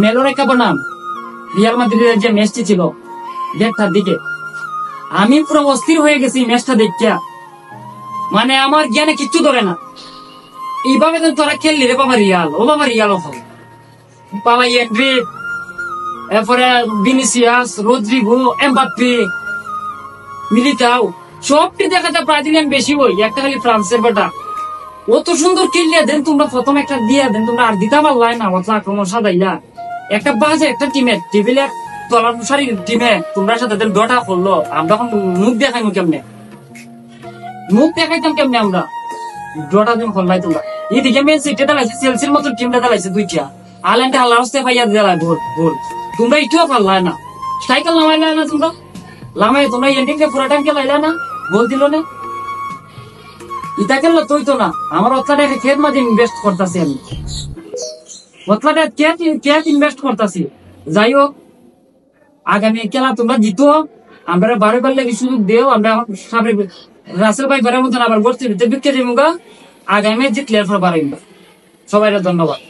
মেলোরেকা বনাম রিয়াল মাদ্রিদের যে ম্যাচটি ছিল 1:30টার দিকে, আমি পুরো অস্থির হয়ে গেছি ম্যাচটা দেখিয়া। মানে আমার জ্ঞানে কিচ্ছু ধরে না। এইভাবে তোরা খেললি রে বাবা রিয়াল, ও বাবা রিয়াল বাবা এন্ড্রিক, এরপরে ভিনিসিয়াস, রদ্রিগো, এমবাপ্পে, মিলিটাও সবটি দেখা যায় ব্রাজিলিয়ান বেশি ওই একটা খালি ফ্রান্সের বেটা অত সুন্দর খেললে দেন তোমরা প্রথম একটা দিয়ে দেন তোমরা আর দিতে পারলাই না। অত আক্রমণ সাদাইলা একটা বাজে একটা টিমের টেবিলের তলানুসারী টিমে তোমরা সাথে ডটা করলো। আমরা এখন মুখ দেখাইমু কেমনে, মুখ দেখাইতাম কেমনে আমরা ডটা দিন করলাই তোমরা। এদিকে মেন সিটি দাঁড়াইছে, চেলসির মতো টিমটা দাঁড়াইছে দুইটা, আলেন্টে আল্লাহ হস্তে পাইয়া দিলাই ভোল ভোল। তোমরা ইটিও পারলাই না, সাইকেল নামাইলা না তোমরা, লামাই তোমরা এন্ডিংটা পুরা টাইম খেলাইলা না, গোল দিল না। ইটা খেললো তুই তো না, আমার অতলাটা খেত মাঝে ইনভেস্ট করতেছি আমি, অতলাটা খেত ইনভেস্ট করতেছি। যাই হোক, আগামী খেলা তোমরা জিতো, আমরা বারে বার লেগে সুযোগ দেও। আমরা এখন রাসেল ভাই বারের মতন আবার বসতে বিক্রি মুগা আগামী জিতলে এরপর বাড়াইবা। সবাই ধন্যবাদ।